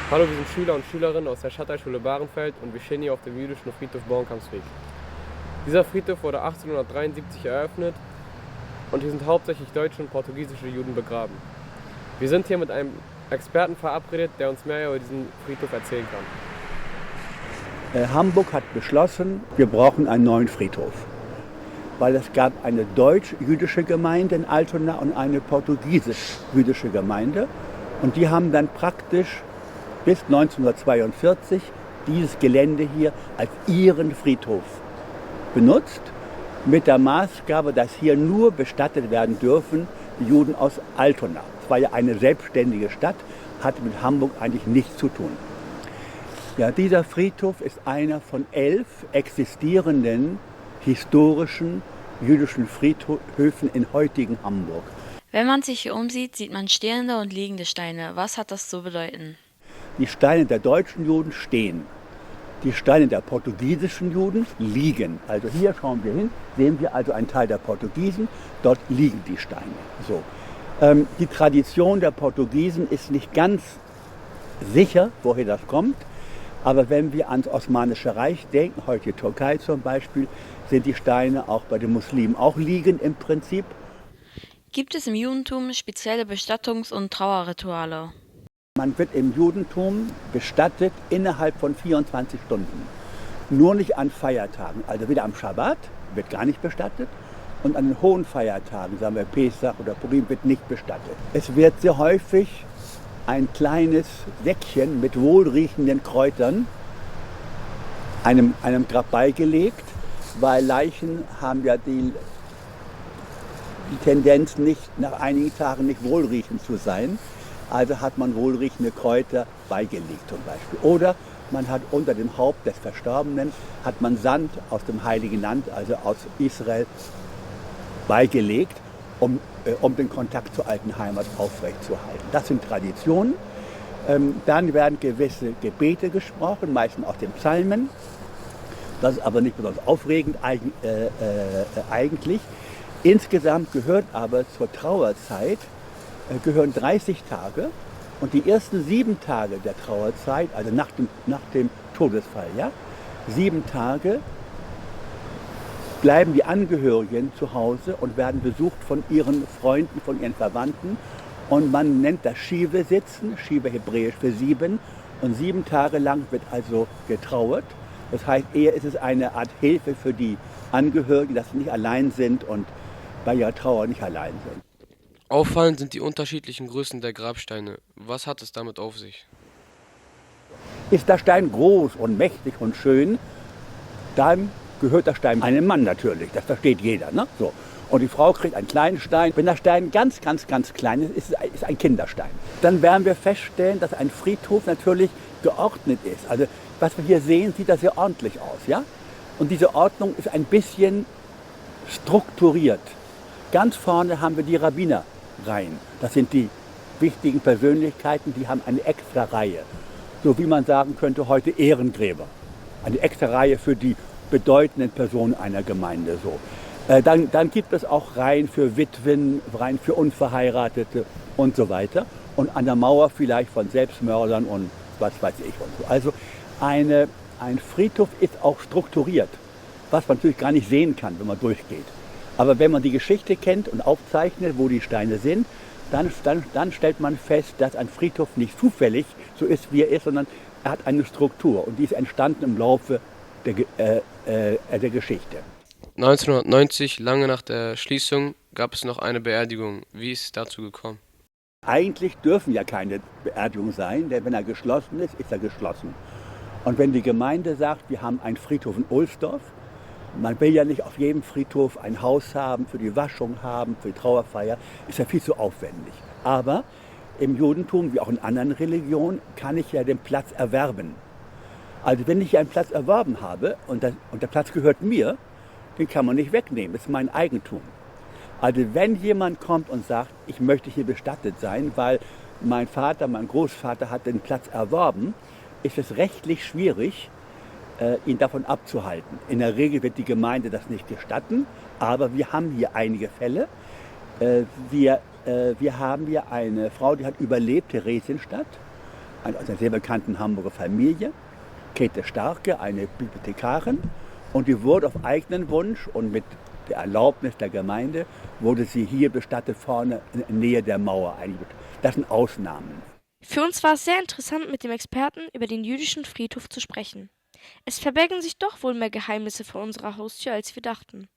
Hallo, wir sind Schüler und Schülerinnen aus der Stadtteilschule Bahrenfeld und wir stehen hier auf dem jüdischen Friedhof Bornkampsweg. Dieser Friedhof wurde 1873 eröffnet und hier sind hauptsächlich deutsche und portugiesische Juden begraben. Wir sind hier mit einem Experten verabredet, der uns mehr über diesen Friedhof erzählen kann. Hamburg hat beschlossen, wir brauchen einen neuen Friedhof. Weil es gab eine deutsch-jüdische Gemeinde in Altona und eine portugiesisch-jüdische Gemeinde. Und die haben dann praktisch bis 1942 dieses Gelände hier als ihren Friedhof benutzt, mit der Maßgabe, dass hier nur bestattet werden dürfen die Juden aus Altona. Es war ja eine selbstständige Stadt, hatte mit Hamburg eigentlich nichts zu tun. Ja, dieser Friedhof ist einer von 11 existierenden historischen jüdischen Friedhöfen in heutigen Hamburg. Wenn man sich hier umsieht, sieht man stehende und liegende Steine. Was hat das zu bedeuten? Die Steine der deutschen Juden stehen. Die Steine der portugiesischen Juden liegen. Also hier schauen wir hin, sehen wir also einen Teil der Portugiesen, dort liegen die Steine. So. Die Tradition der Portugiesen ist nicht ganz sicher, woher das kommt. Aber wenn wir ans Osmanische Reich denken, heute die Türkei zum Beispiel, sind die Steine auch bei den Muslimen auch liegend im Prinzip. Gibt es im Judentum spezielle Bestattungs- und Trauerrituale? Man wird im Judentum bestattet innerhalb von 24 Stunden. Nur nicht an Feiertagen, also weder am Schabbat wird gar nicht bestattet und an den hohen Feiertagen, sagen wir Pesach oder Purim, wird nicht bestattet. Es wird sehr häufig ein kleines Säckchen mit wohlriechenden Kräutern einem Grab beigelegt, weil Leichen haben ja die Tendenz, nicht nach einigen Tagen nicht wohlriechend zu sein. Also hat man wohlriechende Kräuter beigelegt zum Beispiel. Oder man hat unter dem Haupt des Verstorbenen hat man Sand aus dem Heiligen Land, also aus Israel, beigelegt, um den Kontakt zur alten Heimat aufrechtzuerhalten. Das sind Traditionen. Dann werden gewisse Gebete gesprochen, meistens aus den Psalmen. Das ist aber nicht besonders aufregend eigentlich. Insgesamt gehört aber zur Trauerzeit gehören 30 Tage. Und die ersten 7 Tage der Trauerzeit, also nach dem Todesfall, ja, 7 Tage, bleiben die Angehörigen zu Hause und werden besucht von ihren Freunden, von ihren Verwandten. Und man nennt das Shiva-Sitzen, Shiva hebräisch für 7. Und 7 Tage lang wird also getrauert. Das heißt, eher ist es eine Art Hilfe für die Angehörigen, dass sie nicht allein sind und bei ihrer Trauer nicht allein sind. Auffallend sind die unterschiedlichen Größen der Grabsteine. Was hat es damit auf sich? Ist der Stein groß und mächtig und schön, dann gehört der Stein einem Mann natürlich, das versteht jeder. Ne? So. Und die Frau kriegt einen kleinen Stein. Wenn der Stein ganz, ganz, ganz klein ist, ist es ein Kinderstein. Dann werden wir feststellen, dass ein Friedhof natürlich geordnet ist. Also was wir hier sehen, sieht das sehr ordentlich aus. Ja? Und diese Ordnung ist ein bisschen strukturiert. Ganz vorne haben wir die Rabbinerreihen. Das sind die wichtigen Persönlichkeiten, die haben eine extra Reihe. So wie man sagen könnte, heute Ehrengräber. Eine extra Reihe für die bedeutenden Personen einer Gemeinde. So. Dann gibt es auch Reihen für Witwen, Reihen für Unverheiratete und so weiter. Und an der Mauer vielleicht von Selbstmördern und was weiß ich und so. Also ein Friedhof ist auch strukturiert, was man natürlich gar nicht sehen kann, wenn man durchgeht. Aber wenn man die Geschichte kennt und aufzeichnet, wo die Steine sind, dann stellt man fest, dass ein Friedhof nicht zufällig so ist, wie er ist, sondern er hat eine Struktur. Und die ist entstanden im Laufe der Geschichte. 1990, lange nach der Schließung, gab es noch eine Beerdigung. Wie ist es dazu gekommen? Eigentlich dürfen ja keine Beerdigungen sein, denn wenn er geschlossen ist, ist er geschlossen. Und wenn die Gemeinde sagt, wir haben einen Friedhof in Ohlsdorf, man will ja nicht auf jedem Friedhof ein Haus haben, für die Waschung haben, für die Trauerfeier, ist ja viel zu aufwendig. Aber im Judentum, wie auch in anderen Religionen, kann ich ja den Platz erwerben. Also wenn ich einen Platz erworben habe und der Platz gehört mir, den kann man nicht wegnehmen, das ist mein Eigentum. Also wenn jemand kommt und sagt, ich möchte hier bestattet sein, weil mein Vater, mein Großvater hat den Platz erworben, ist es rechtlich schwierig, ihn davon abzuhalten. In der Regel wird die Gemeinde das nicht gestatten, aber wir haben hier einige Fälle. Wir haben hier eine Frau, die hat überlebt, Theresienstadt. aus einer sehr bekannten Hamburger Familie, Käthe Starke, eine Bibliothekarin. Und die wurde auf eigenen Wunsch und mit der Erlaubnis der Gemeinde, wurde sie hier bestattet, vorne in der Nähe der Mauer eingesetzt. Das sind Ausnahmen. Für uns war es sehr interessant, mit dem Experten über den jüdischen Friedhof zu sprechen. Es verbergen sich doch wohl mehr Geheimnisse vor unserer Haustür, als wir dachten.